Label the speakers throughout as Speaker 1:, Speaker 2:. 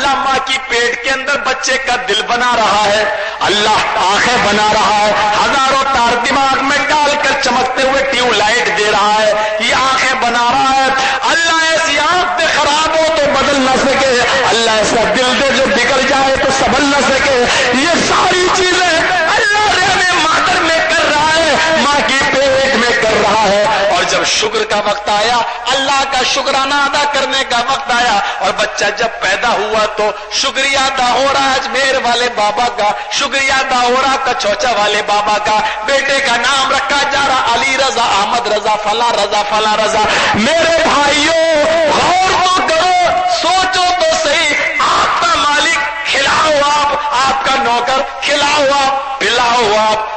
Speaker 1: اللہ ماں کی پیٹ کے اندر بچے کا دل بنا رہا ہے، اللہ آنکھیں بنا رہا ہے، ہزاروں تار دماغ میں ڈال کر چمکتے ہوئے ٹیوب لائٹ دے رہا ہے، یہ آنکھیں بنا رہا ہے۔ اللہ ایسی آنکھ دے خراب ہو تو بدل نہ سکے، اللہ ایسا دل دے جو بگڑ جائے تو سنبھل نہ سکے، یہ ساری چیزیں اللہ رحم مادر میں کر رہا ہے، ماں کی پیٹ میں کر رہا ہے۔ اور جب شکر کا وقت آیا، اللہ کا شکرانہ ادا کرنے کا وقت آیا، اور بچہ جب پیدا ہوا تو شکریہ ادا ہو رہا اجمیر والے بابا کا، شکریہ ادا ہو رہا کچوچا والے بابا کا، بیٹے کا نام رکھا جا رہا علی رضا، احمد رضا، فلاں رضا، فلاں رضا۔ میرے بھائیوں غور تو کرو، سوچو تو صحیح، آپ کا مالک کھلاؤ، آپ کا نوکر کھلاؤ، آپ پلاؤ، آپ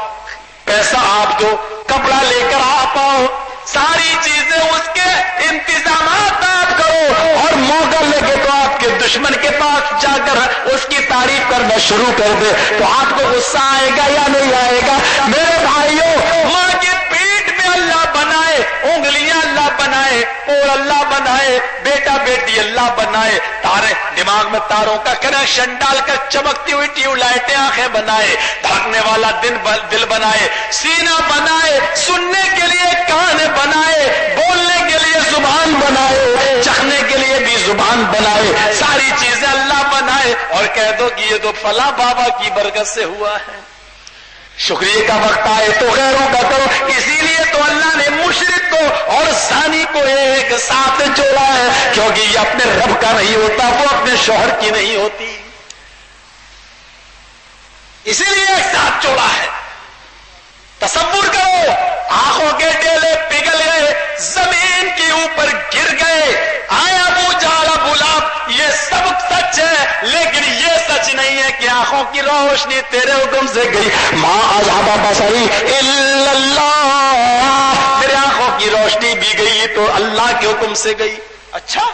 Speaker 1: پیسہ آپ دو، کپڑا لے کر آپ آؤ، ساری چیزیں اس کے انتظامات آپ کرو، اور موقع لگے تو آپ کے دشمن کے پاس جا کر اس کی تعریف کرنا شروع کر دے، تو آپ کو غصہ آئے گا یا نہیں آئے گا؟ میرے بھائیوں، ماں کے پیٹ میں اللہ بنائے، انگلیاں اللہ بنائے، اور اللہ بنائے، بیٹا بیٹی اللہ بنائے، تارے دماغ میں تاروں کا کنیکشن ڈال کر چمکتی ہوئی ٹیوب لائٹیں آنکھیں بنائے، دھڑکنے والا دل بنائے، سینہ بنائے، سننے کے لیے کان بنائے، بولنے کے لیے زبان بنائے، چکھنے کے لیے بھی زبان بنائے، ساری چیزیں اللہ بنائے، اور کہہ دو کہ یہ تو فلاں بابا کی برکت سے ہوا ہے۔ شکریہ کا وقت آئے تو غیروں کا کرو، اسی لیے تو اللہ نے مشرک کو اور زانی کو ایک ساتھ جوڑا ہے، کیونکہ یہ اپنے رب کا نہیں ہوتا، وہ اپنے شوہر کی نہیں ہوتی، اسی لیے ایک ساتھ جوڑا ہے۔ تصور کرو، آنکھوں کے ڈیلے پگھل گئے، زمین کے اوپر گر گئے، آیا ابو جہل ابو لہب، یہ سب سچ ہے، لیکن یہ سچ نہیں ہے کہ آنکھوں کی روشنی تیرے حکم سے گئی۔ ما اذهب بصری الا اللہ، میرے آنکھوں کی روشنی بھی گئی تو اللہ کے حکم سے گئی۔ اچھا،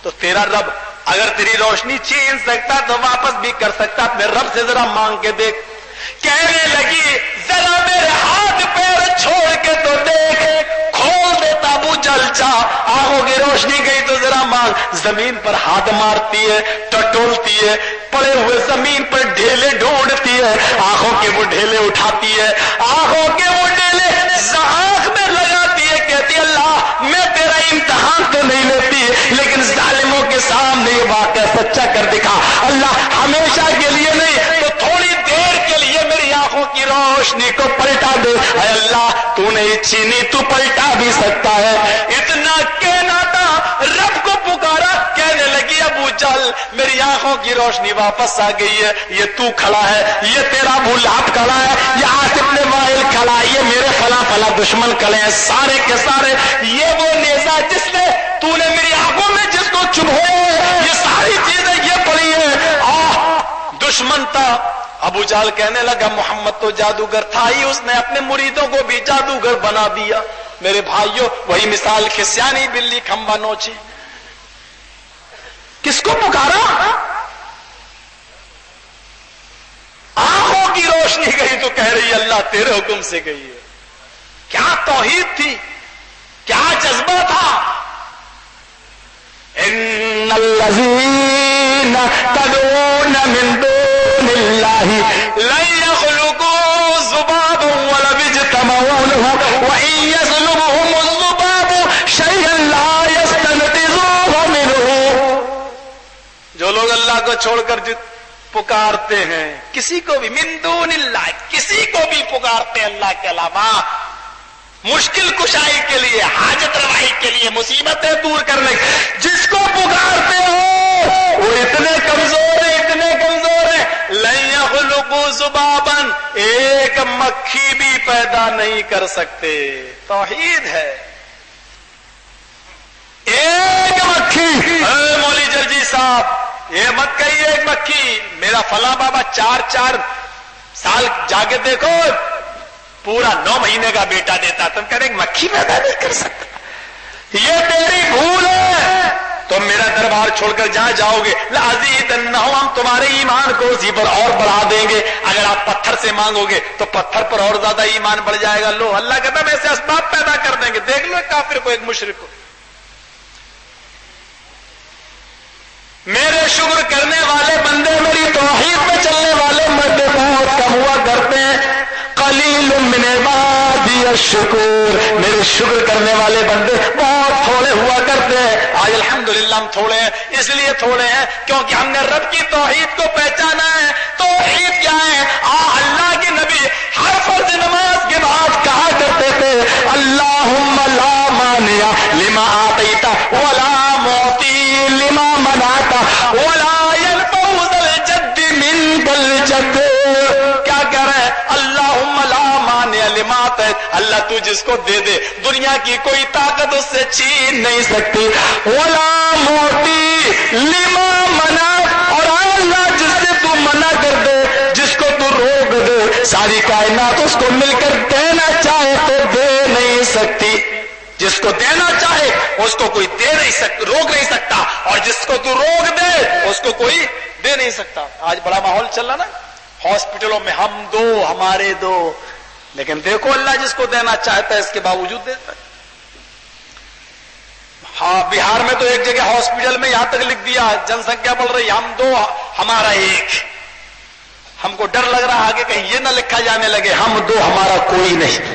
Speaker 1: تو تیرا رب اگر تیری روشنی چھین سکتا تو واپس بھی کر سکتا، اپنے رب سے ذرا مانگ کے دیکھ۔ کہنے لگی ذرا میرے ہاتھ پیر چھوڑ کے تو دیکھ، کھول دیتا ابو جہل چاہ، آنکھوں کی روشنی گئی تو ذرا مانگ۔ زمین پر ہاتھ مارتی ہے، ٹٹولتی ہے، پڑے ہوئے زمین پر ڈھیلے ڈھونڈتی ہے، آنکھوں کے وہ ڈھیلے اٹھاتی ہے، آنکھوں کے وہ ڈھیلے آنکھ میں لگاتی ہے، کہتی اللہ میں تیرا امتحان تو نہیں لیتی، لیکن ظالموں کے سامنے یہ واقعہ سچا کر دکھا۔ اللہ ہمیشہ کے لیے نہیں تو تھوڑی دیر کے لیے میری آنکھوں کی روشنی کو پلٹا دے۔ اے اللہ تو نے چھینی، تو پلٹا بھی سکتا ہے۔ اتنا کہنا تھا، رب کو پکارا، کہنے لگی ابو جہل میری آنکھوں کی روشنی واپس آ گئی ہے، یہ تو کھڑا ہے، یہ تیرا ابو لہب کھڑا ہے، یہ عاصم بن وائل کھڑا ہے، یہ میرے فلاں فلاں دشمن کھڑے ہیں، سارے کے سارے، یہ وہ نیزہ جس نے تو نے میری آنکھوں میں جس کو چبھویا، یہ ساری چیزیں یہ پڑی ہیں۔ دشمن تھا ابو جہل، کہنے لگا محمد تو جادوگر تھا ہی، اس نے اپنے مریدوں کو بھی جادوگر بنا دیا۔ میرے بھائیوں، وہی مثال کھسیانی بلی کھمبا نوچی، کس کو پکارا؟ آنکھوں کی روشنی گئی تو کہہ رہی اللہ تیرے حکم سے گئی ہے۔ کیا توحید تھی، کیا جذبہ تھا۔ ان الذین تدعون من دون اللہ لن یخلقوا ذبابا ولو اجتمعوا له وان یسلبهم الذباب شیئا لا یستنقذوه منه۔ جو لوگ اللہ کو چھوڑ کر پکارتے ہیں کسی کو بھی، من دون اللہ، کسی کو بھی پکارتے ہیں اللہ کے علاوہ، مشکل کشائی کے لیے، حاجت روائی کے لیے، مصیبتیں دور کرنے، جس کو پکارتے ہو وہ اتنے کمزور ہیں، اتنے کمزور ہیں، لن یخلقوا ذبابا، ایک مکھی بھی پیدا نہیں کر سکتے۔ توحید ہے، ایک مکھی۔ اے مولی جرجی صاحب، یہ مت کہیے ایک مکھی، میرا فلاں بابا 4 سال جا کے دیکھو پورا 9 مہینے کا بیٹا دیتا، تم کہتے ایک مکھی پیدا نہیں کر سکتا، یہ تیری بھول ہے۔ تم میرا دربار چھوڑ کر جہاں جاؤ گے لَأَزِيدَنَّهُمْ، ہم تمہارے ایمان کو اسی پر اور بڑھا دیں گے۔ اگر آپ پتھر سے مانگو گے تو پتھر پر اور زیادہ ایمان بڑھ جائے گا۔ لو اللہ کہتا ہے ایسے اسباب پیدا کر دیں گے، دیکھ لو ایک کافر کو، ایک مشرک کو۔ میرے شکر کرنے عبادی الشکور، میرے شکر کرنے والے بندے بہت تھوڑے ہوا کرتے ہیں. آج الحمدللہ ہم تھوڑے ہیں، اس لیے تھوڑے ہیں کیونکہ ہم نے رب کی توحید کو پہچانا ہے. توحید کیا ہے؟ اللہ کے نبی ہر فرض نماز کے بعد کہا کرتے تھے اللہم لا مانع لما آتیت ولا معطی لما منعت ولا ينفع ذا الجد منک الجد. کیا کہہ رہے ہیں؟ اللہم لا مانع لما آتیت، اللہ تو جس کو دے دے دنیا کی کوئی طاقت اس سے چھین نہیں سکتی. ولا معطی لما منعت، اور اللہ جس سے تو منع کر دے، جس کو تو روک دے، ساری کائنات اس کو مل کر دینا چاہے تو دے نہیں سکتی. جس کو دینا چاہے اس کو کوئی دے نہیں سکتا، روک نہیں سکتا، اور جس کو تو روک دے اس کو کوئی دے نہیں سکتا. آج بڑا ماحول چل رہا نا ہاسپٹلوں میں، ہم دو ہمارے دو، لیکن دیکھو اللہ جس کو دینا چاہتا ہے اس کے باوجود دیتا ہے. ہاں بہار میں تو ایک جگہ ہاسپٹل میں یہاں تک لکھ دیا جن سنکھیا بڑھ رہی ہم دو ہمارا ایک. ہم کو ڈر لگ رہا آگے کہیں یہ نہ لکھا جانے لگے ہم دو ہمارا کوئی نہیں.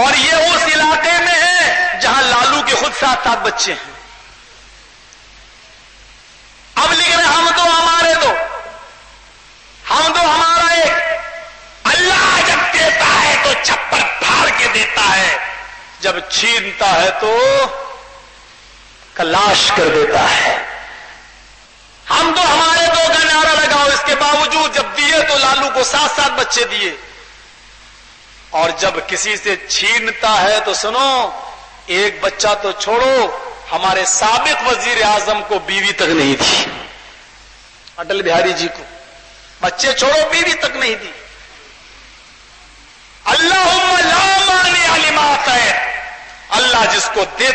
Speaker 1: اور یہ اس علاقے میں ہے جہاں لالو کے خود 7 بچے ہیں. اب لکھ رہے ہم دو ہمارے دو، ہم دو ہمارا ایک. اللہ جب دیتا ہے تو چھپر پھاڑ کے دیتا ہے، جب چھینتا ہے تو کلاش کر دیتا ہے. ہم تو ہمارے دو کا نعرہ لگاؤ، اس کے باوجود جب دیے تو لالو کو 7 بچے دیے. اور جب کسی سے چھینتا ہے تو سنو، ایک بچہ تو چھوڑو، ہمارے سابق وزیر اعظم کو بیوی تک نہیں دی، اٹل بہاری جی کو. بچے چھوڑو بیوی تک نہیں دی. اللہم لا مانع لما آتیت، اللہ جس کو دے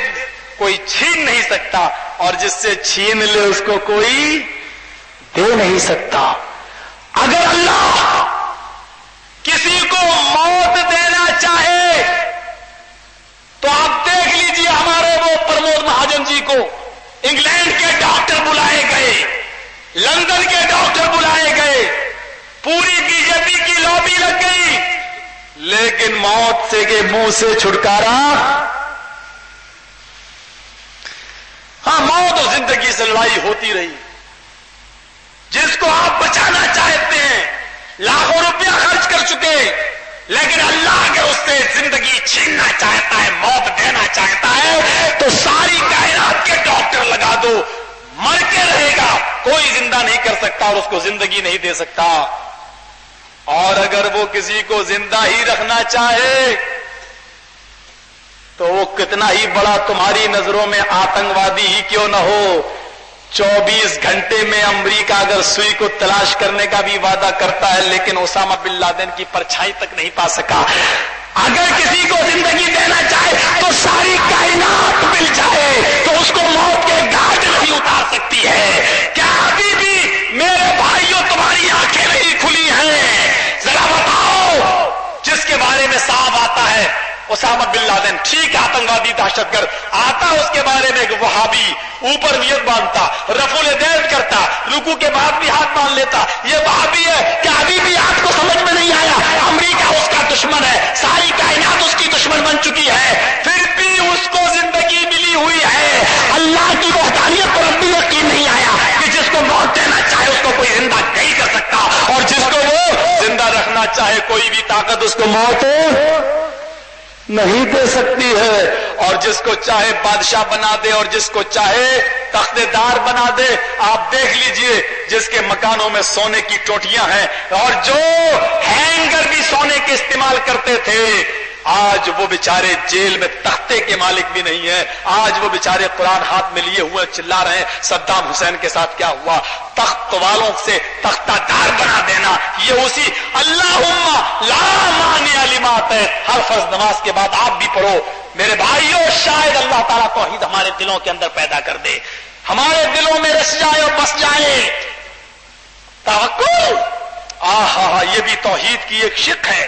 Speaker 1: کوئی چھین نہیں سکتا، اور جس سے چھین لے اس کو کوئی دے نہیں سکتا. اگر اللہ کسی کو موت دینا چاہے تو آپ دیکھ لیجئے ہمارے وہ پرمود مہاجن جی کو انگلینڈ کے ڈاکٹر بلائے گئے، لندن کے ڈاکٹر بلائے گئے، پوری بی جے پی کی لابی لگ گئی، لیکن موت سے کے منہ سے چھٹکارا. ہاں موت اور زندگی سے لڑائی ہوتی رہی. جس کو آپ بچانا چاہتے ہیں لاکھوں روپیہ خرچ کر چکے، لیکن اللہ اگر اس سے زندگی چھیننا چاہتا ہے، موت دینا چاہتا ہے، تو ساری کائنات کے ڈاکٹر لگا دو، مر کے رہے گا، کوئی زندہ نہیں کر سکتا اور اس کو زندگی نہیں دے سکتا. اور اگر وہ کسی کو زندہ ہی رکھنا چاہے تو وہ کتنا ہی بڑا تمہاری نظروں میں آتنکوادی ہی کیوں نہ ہو، 24 گھنٹے میں امریکہ اگر سوئی کو تلاش کرنے کا بھی وعدہ کرتا ہے، لیکن اسامہ بن لادن کی پرچھائی تک نہیں پا سکا. اگر کسی کو زندگی دینا چاہے تو ساری کائنات مل جائے تو اس کو موت کے گھاٹ نہیں اتار سکتی ہے. کیا ابھی بھی میرے بھائیوں تمہاری آنکھیں نہیں کھلی ہیں؟ ذرا بتاؤ، جس کے بارے میں صاحب آتا ہے اسامہ بن لادن، ٹھیک ہے آتنکوادی دہشت گرد، آتا اس کے بارے میں ایک وہابی، اوپر نیت باندھتا، رفع الیدین کرتا، رکوع کے بعد بھی ہاتھ باندھ لیتا، یہ وہابی ہے. کیا ابھی بھی آپ کو سمجھ میں نہیں آیا امریکہ اس کا دشمن ہے، ساری کائنات اس کی دشمن بن چکی ہے، پھر بھی اس کو زندگی ملی ہوئی ہے. اللہ کی وحدانیت پر اب بھی یقین نہیں آیا کہ جس کو موت دینا چاہے اس کو کوئی زندہ نہیں کر سکتا، اور جس کو وہ زندہ رکھنا چاہے کوئی بھی طاقت اس کو موت نہیں دے سکتی ہے. اور جس کو چاہے بادشاہ بنا دے اور جس کو چاہے تخت دار بنا دے. آپ دیکھ لیجئے جس کے مکانوں میں سونے کی ٹوٹیاں ہیں اور جو ہینگر بھی سونے کے استعمال کرتے تھے، آج وہ بیچارے جیل میں تختے کے مالک بھی نہیں ہیں. آج وہ بیچارے قرآن ہاتھ میں لیے ہوئے چلا رہے ہیں صدام حسین کے ساتھ کیا ہوا. تخت والوں سے تختہ دار بنا دینا، یہ اسی اللہم لا مانع لما آتیت. ہر فرض نماز کے بعد آپ بھی پڑھو میرے بھائیوں، شاید اللہ تعالیٰ توحید ہمارے دلوں کے اندر پیدا کر دے، ہمارے دلوں میں رس جائے اور بس جائے توکل. یہ بھی توحید کی ایک شق ہے.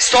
Speaker 1: 100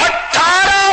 Speaker 1: 18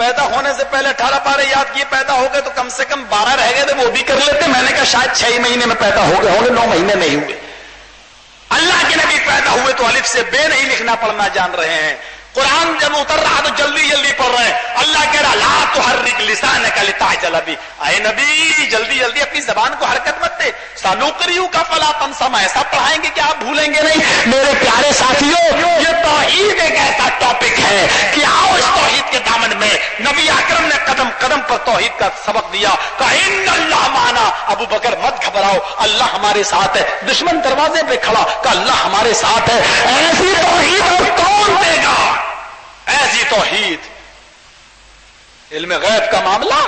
Speaker 1: پیدا ہونے سے پہلے 18 پارے یاد کیے، پیدا ہو گئے تو کم سے کم 12 رہ گئے تھے، وہ بھی کر لیتے. میں نے کہا شاید 6 مہینے میں پیدا ہو گئے ہوں گے، 9 مہینے نہیں ہوئے. اللہ کے نبی پیدا ہوئے تو الف سے بے نہیں لکھنا پڑھنا جان رہے ہیں. قرآن جب اتر رہا تو جلدی جلدی پڑھ رہے ہیں. اللہ کہہ رہا لا تحرک لسانک لتعجل بہ، اے نبی جلدی جلدی اپنی زبان کو حرکت مت دے. سنقرئک فلا تنسى، ہم ایسا پڑھائیں گے کہ آپ بھولیں گے نہیں. میرے پیارے ساتھیوں، یہ توحید ایک ایسا ٹاپک ہے کہ آؤ اس توحید کے دامن میں. نبی اکرم نے قدم قدم پر توحید کا سبق دیا کہ ان اللہ معنا. ابو بکر مت گھبراؤ، اللہ ہمارے ساتھ ہے. دشمن دروازے پہ کھڑا کہ اللہ ہمارے ساتھ ہے. ایسی توحید اور کون دے گا؟ ایسی توحید. علم غیب کا معاملہ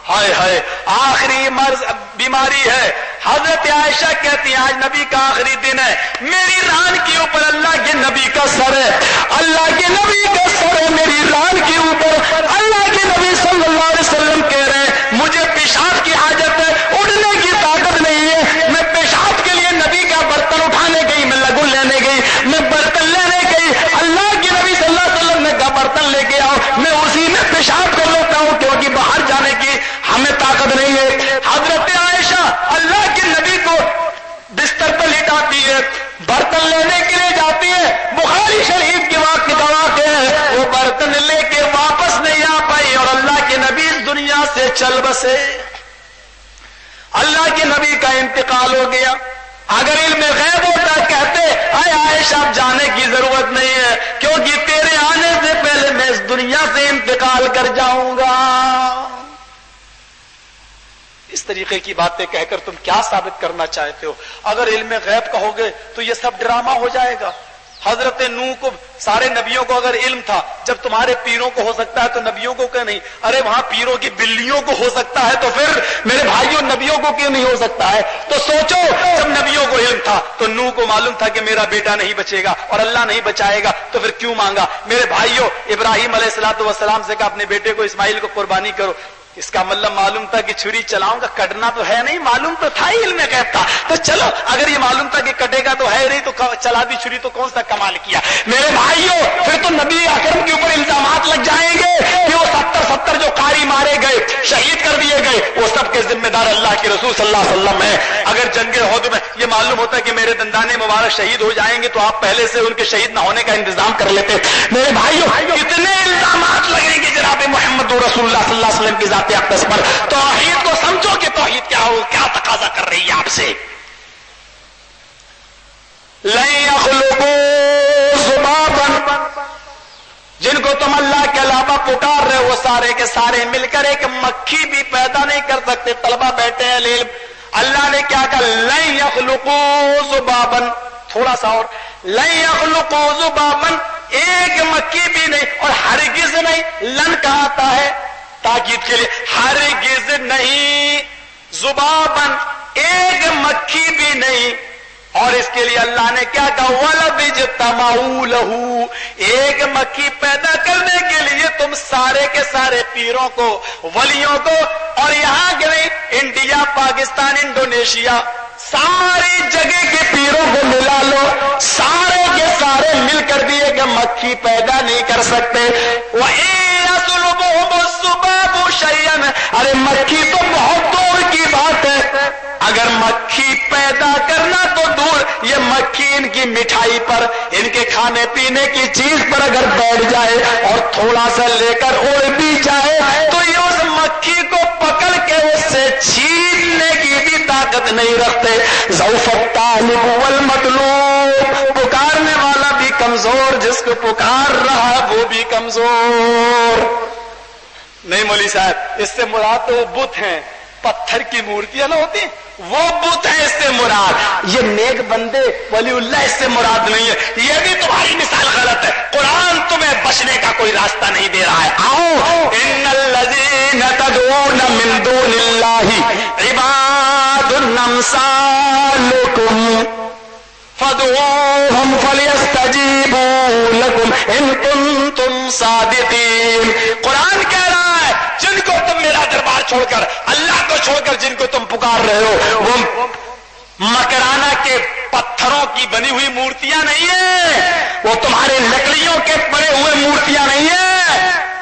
Speaker 1: ہائے ہائے آخری مرض بیماری ہے. حضرت عائشہ کہتی ہیں آج نبی کا آخری دن ہے، میری ران کے اوپر اللہ کے نبی کا سر ہے. اللہ کے نبی کا سر ہے میری ران کے اوپر. اللہ کے نبی صلی اللہ علیہ وسلم کہہ رہے ہیں مجھے پیشاب کی حاجت ہے، اڑنے کی طاقت نہیں ہے. میں پیشاب کے لیے نبی کا برتن اٹھانے گئی، میں لگن لینے گئی، میں برتن لینے گئی. اللہ کے نبی صلی اللہ علیہ وسلم نے کہا برتن لے کے آؤ، میں اسی میں پیشاب کر لیتا ہوں کیونکہ باہر جانے کی ہمیں طاقت نہیں ہے. حضرت عائشہ اللہ کے نبی کو بستر پر لٹاتی ہے، برتن لینے کے لیے جاتی ہے. بخاری شریف کے واقعے ہیں، وہ برتن لے کے واپس نہیں آ پائی اور اللہ کے نبی اس دنیا سے چل بسے. اللہ کے نبی کا انتقال ہو گیا. اگر علم غیب ہوتا کہتے اے عائشہ اب جانے کی ضرورت نہیں ہے کیونکہ تیرے آنے سے پہلے میں اس دنیا سے انتقال کر جاؤں گا. اس طریقے کی باتیں کہہ کر تم کیا ثابت کرنا چاہتے ہو؟ اگر علم غیب کہوگے تو یہ سب ڈرامہ ہو جائے گا. حضرت نوح کو سارے نبیوں کو اگر علم تھا، جب تمہارے پیروں کو ہو سکتا ہے تو نبیوں کو کیوں نہیں؟ ارے وہاں پیروں کی بلیوں کو ہو سکتا ہے تو پھر میرے بھائیوں نبیوں کو کیوں نہیں ہو سکتا ہے؟ تو سوچو جب نبیوں کو علم تھا تو نوح کو معلوم تھا کہ میرا بیٹا نہیں بچے گا اور اللہ نہیں بچائے گا تو پھر کیوں مانگا؟ میرے بھائیوں ابراہیم علیہ الصلوۃ والسلام سے کہا اپنے بیٹے کو اسماعیل کو قربانی کرو. اس کا مطلب معلوم تھا کہ چھری چلاؤں گا، کٹنا تو ہے نہیں. معلوم تو تھا ہی، علم غیب تھا. تو چلو اگر یہ معلوم تھا کہ کٹے گا تو ہے نہیں تو چلا دی چھری تو کون سا کمال کیا؟ میرے بھائیوں پھر تو نبی اکرم کے اوپر الزامات لگ جائیں گے کہ وہ 70 جو قاری مارے گئے، شہید کر دیے گئے، وہ سب کے ذمہ دار اللہ کے رسول صلی اللہ علیہ وسلم ہیں. اگر جنگ احد میں یہ معلوم ہوتا کہ میرے دندانے مبارک شہید ہو جائیں گے تو آپ پہلے سے ان کے شہید نہ ہونے کا انتظام کر لیتے. میرے بھائیوں کتنے الزامات لگیں گے جناب محمد رسول اللہ صلی اللہ علیہ وسلم کی ذات اقدس پر. توحید کو سمجھو کہ توحید کیا ہو، کیا تقاضا کر رہی ہے آپ سے. لن يخلقوا ذبابا، جن کو تم اللہ کے علاوہ پکار رہے وہ سارے کے سارے مل کر ایک مکھی بھی پیدا نہیں کر سکتے. طلبہ بیٹھے ہیں علم، اللہ نے کیا کہا؟ لن يخلقوا ذبابا. تھوڑا سا اور، لن يخلقوا ذبابا، ایک مکھی بھی نہیں. اور ہرگز نہیں، لن کہا آتا ہے تاکید کے لیے، ہرگز نہیں. ذبابا، ایک مکھی بھی نہیں. اور اس کے لیے اللہ نے کیا کہا؟ وَلَوِ اجْتَمَعُوا لَهُ، ایک مکھی پیدا کرنے کے لیے تم سارے کے سارے پیروں کو، ولیوں کو، اور یہاں کے نہیں، انڈیا، پاکستان، انڈونیشیا، ساری جگہ کے پیروں کو ملا لو، سارے کے سارے مل کر دیے کہ مکھی پیدا نہیں کر سکتے. وَإِن يَسْلُبْهُمُ الذُّبَابُ شَيْئًا، ارے مکھی تو بہت دور کی بات ہے. اگر مکھی پیدا کرنا تو دور، یہ مکھی ان کی مٹھائی پر، ان کے کھانے پینے کی چیز پر اگر بیٹھ جائے اور تھوڑا سا لے کر اڑ بھی جائے تو یہ اس مکھی کو پکڑ کے اس سے چھیننے کی بھی طاقت نہیں رکھتے. ضعف الطالب والمطلوب، پکارنے والا بھی کمزور، جس کو پکار رہا وہ بھی کمزور. نہیں مولوی صاحب، اس سے مراد تو بت ہیں، پتھر کی مورتیاں نہ ہوتی وہ بت ہے اس سے مراد. یہ نیک بندے ولی اللہ اس سے مراد نہیں ہے. یہ بھی تمہاری مثال غلط ہے. قرآن تمہیں بچنے کا کوئی راستہ نہیں دے رہا ہے. آؤ، ان الذین تدعون من دون اللہ عباد امثالکم فادعوهم فلیستجیبوا لکم ان کنتم صادقین. قرآن کہہ رہا ہے جن کو تم میرا دربار چھوڑ کر، اللہ کو چھوڑ کر جن کو تم پکار رہے ہو وہ مکرانہ کے پتھروں کی بنی ہوئی مورتیاں نہیں ہیں، وہ تمہارے لکڑیوں کے پڑے ہوئے مورتیاں نہیں ہیں.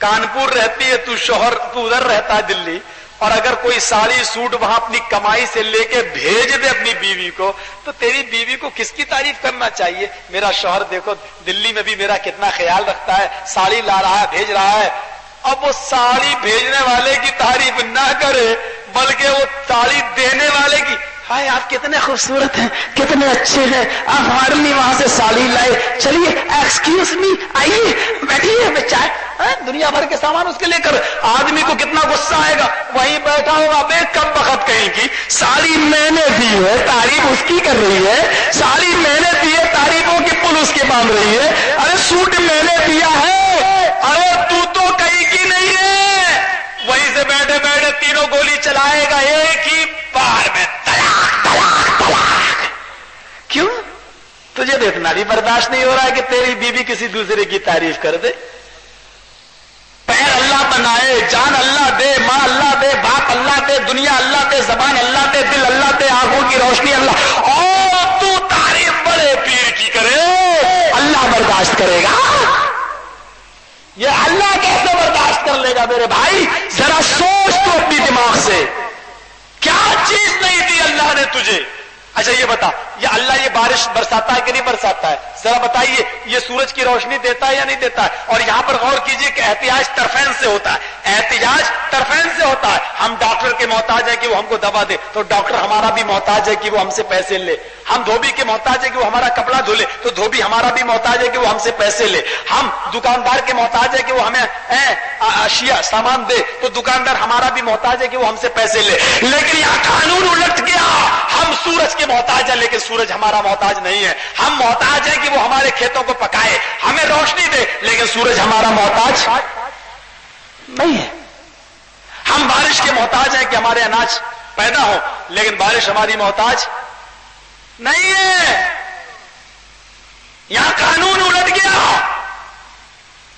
Speaker 1: کانپور رہتی ہے تو شوہر تو ادھر رہتا ہے دلی, اور اگر کوئی ساڑی سوٹ وہاں اپنی کمائی سے لے کے بھیج دے اپنی بیوی کو, تو تیری بیوی کو کس کی تعریف کرنا چاہیے؟ میرا شوہر دیکھو دلی میں بھی میرا کتنا خیال رکھتا ہے, ساڑی لا رہا ہے, بھیج رہا ہے. اب وہ ساڑی بھیجنے والے کی تعریف نہ کرے بلکہ وہ ساڑی دینے والے کی, ہائے آپ کتنے خوبصورت ہیں, کتنے اچھے ہیں, آپ ہمارے لیے وہاں سے ساڑی لائے, چلیے ایکسکیوز می آئیے بیٹھیے, میں چائے, دنیا بھر کے سامان اس کے لے کر. آدمی کو کتنا غصہ آئے گا, وہیں بیٹھا ہوگا بے کم بخت کہیں کی, ساڑی میں نے دی ہے تعریف اس کی کر رہی ہے, ساڑی میں نے دی ہے تعریفوں کی پل اس کے باندھ رہی ہے, ارے سوٹ میں نے دیا ہے, ارے تو کہیں کی نہیں ہے. وہیں سے بیٹھے بیٹھے تینوں گولی چلائے گا ایک ہی بار میں, طلاق طلاق طلاق. کیوں؟ تجھے تو اتنا بھی برداشت نہیں ہو رہا ہے کہ تیری بیوی کسی دوسرے کی تعریف کر دے. پیر اللہ بنائے, جان اللہ دے, ماں اللہ دے, باپ اللہ دے, دنیا اللہ دے, زبان اللہ دے, دل اللہ دے, آنکھوں کی روشنی اللہ, اور تو تعریف بڑے پیر کی کرے, اللہ برداشت کرے گا؟ یہ اللہ کیسے برداشت کر لے گا میرے بھائی؟ ذرا سوچ تو اپنی دماغ سے, کیا چیز نہیں دی اللہ نے تجھے؟ اچھا یہ بتا, یہ اللہ یہ بارش برساتا ہے کہ نہیں برساتا ہے؟ ذرا بتائیے, یہ سورج کی روشنی دیتا ہے یا نہیں دیتا ہے؟ اور یہاں پر غور کیجئے کہ احتیاج طرفین سے ہوتا ہے, احتیاج طرفین سے ہوتا ہے. ہم ڈاکٹر کے محتاج ہیں کہ وہ ہم کو دوا دے, تو ڈاکٹر ہمارا بھی محتاج ہے کہ وہ ہم سے پیسے لے. ہم دھوبی کے محتاج ہے کہ وہ ہمارا کپڑا دھولے, تو دھوبی ہمارا بھی محتاج ہے کہ وہ ہم سے پیسے لے. ہم دکاندار کے محتاج ہے کہ وہ ہمیں اشیاء سامان دے, تو دکاندار ہمارا بھی محتاج ہے کہ وہ ہم سے پیسے لے. لیکن یہاں قانون الٹ گیا, ہم سورج کے محتاج ہیں لیکن سورج ہمارا محتاج نہیں ہے. ہم محتاج ہیں کہ وہ ہمارے کھیتوں کو پکائے, ہمیں روشنی دے, لیکن سورج ہمارا محتاج نہیں ہے. ہم بارش کے محتاج ہیں کہ ہمارے اناج پیدا ہو, لیکن بارش ہماری محتاج نہیں ہے. یہاں قانون الٹ گیا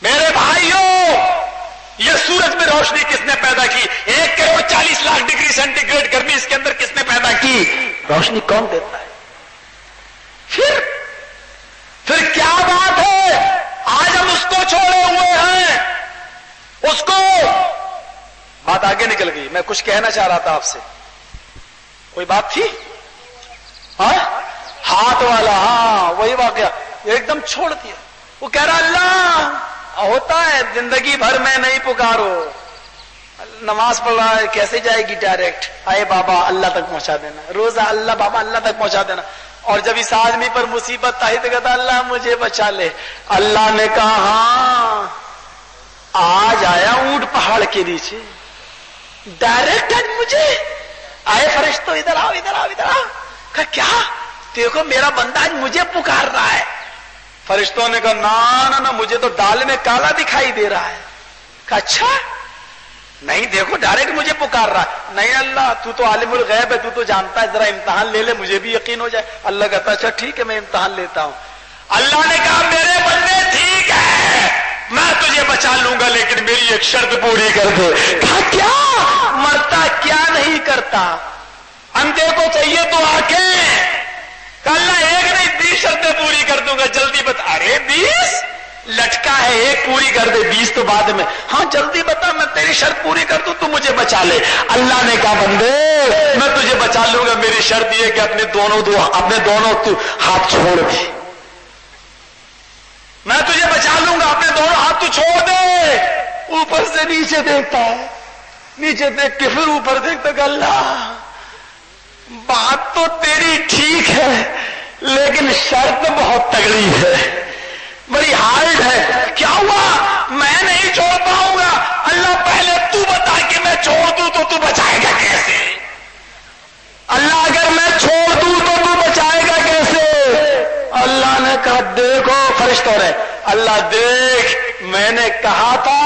Speaker 1: میرے بھائیوں. یہ سورج میں روشنی کس نے پیدا کی؟ 1,40,00,000 ڈگری سینٹی گریڈ گرمی اس کے اندر کس نے پیدا کی؟ روشنی کون دیتا ہے؟ پھر کیا بات ہے آج ہم اس کو چھوڑے ہوئے ہیں؟ اس کو بات آگے نکل گئی. میں کچھ کہنا چاہ رہا تھا آپ سے, کوئی بات تھی؟ ہاتھ والا, ہاں وہی واقعہ, ایک دم چھوڑ دیا. وہ کہہ رہا اللہ ہوتا ہے, زندگی بھر میں نہیں پکارو, نماز پڑھ رہا ہے, کیسے جائے گی ڈائریکٹ؟ آئے بابا اللہ تک پہنچا دینا, روزہ اللہ بابا اللہ تک پہنچا دینا. اور جب اس آدمی پر مصیبت آئی تو کہتا اللہ مجھے بچا لے. اللہ نے کہا ہاں آج آیا اونٹ پہاڑ کے نیچے, ڈائریکٹ آج مجھے آئے فرشتوں ادھر آؤ ادھر آؤ ادھر آؤ. کہا کیا؟ دیکھو میرا بندہ آج مجھے پکار رہا ہے. فرشتوں نے کہا نا نا مجھے تو ڈال میں کالا دکھائی دے رہا ہے. کہا اچھا نہیں, دیکھو ڈائریکٹ مجھے پکار رہا ہے. نہیں اللہ تو تو عالم الغیب ہے, تو تو جانتا ہے, ذرا امتحان لے لے مجھے بھی یقین ہو جائے. اللہ کہتا اچھا ٹھیک ہے میں امتحان لیتا ہوں. اللہ نے کہا میرے بندے ٹھیک ہے میں تجھے بچا لوں گا, لیکن میری ایک شرط پوری کر دے. کہا کیا؟ مرتا کیا نہیں کرتا, اندھے کو چاہیے تو آنکھیں. اللہ ایک نہیں 20 شرطیں پوری کر دوں گا, جلدی بتا. ارے 20 لٹکا ہے, ایک پوری کر دے, 20 تو بعد میں. ہاں جلدی بتا, میں تیری شرط پوری کر دوں, تو مجھے بچا لے. اللہ نے کہا بندے میں تجھے بچا لوں گا, میری شرط یہ کہ اپنے دونوں تو ہاتھ چھوڑ دے. میں تجھے بچا لوں گا, اپنے دونوں ہاتھ تو چھوڑ دے. اوپر سے نیچے دیکھتا ہے, نیچے دیکھ کے پھر اوپر دیکھتا کہ اللہ بات تو تیری ٹھیک ہے لیکن شرط بہت تگڑی ہے, بڑی ہارڈ ہے. کیا ہوا؟ میں نہیں چھوڑ پاؤں گا. اللہ پہلے تو بتا کہ میں چھوڑ دوں تو بچائے گا کیسے؟ اللہ اگر میں چھوڑ دوں تو بچائے گا کیسے؟ اللہ نے کہا دیکھو فرشتوں نے, اللہ دیکھ میں نے کہا تھا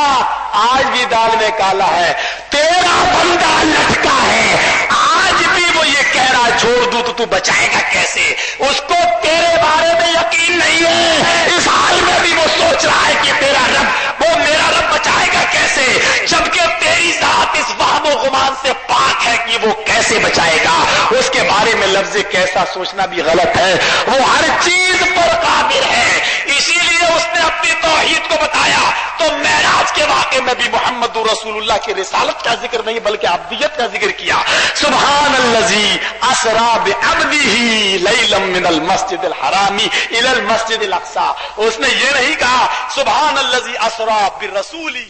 Speaker 1: آج بھی دال میں کالا ہے, تیرا بندہ لٹکا ہے, آج بھی وہ یہ کہہ رہا چھوڑ دوں تو بچائے گا کیسے؟ اس کو تیرے بارے میں یقین نہیں ہے, اس حال میں بھی وہ سوچ رہا ہے کہ میرا رب بچائے گا کیسے, جبکہ تیری ذات اس وہم و گمان سے پاک ہے کہ وہ کیسے بچائے گا. اس کے بارے میں لفظ کیسا سوچنا بھی غلط ہے, وہ ہر چیز پر قادر ہے. اسی لیے اس نے اپنی توحید کو بتایا تو معراج کے واقعے میں بھی محمد رسول اللہ کی رسالت کا ذکر نہیں بلکہ عبدیت کا ذکر کیا. سبحان الذی اسری بعبدہ لیلا من المسجد الحرام الی المسجد الاقصی. اس نے یہ نہیں کہا سبحان الذی اسری برسولہ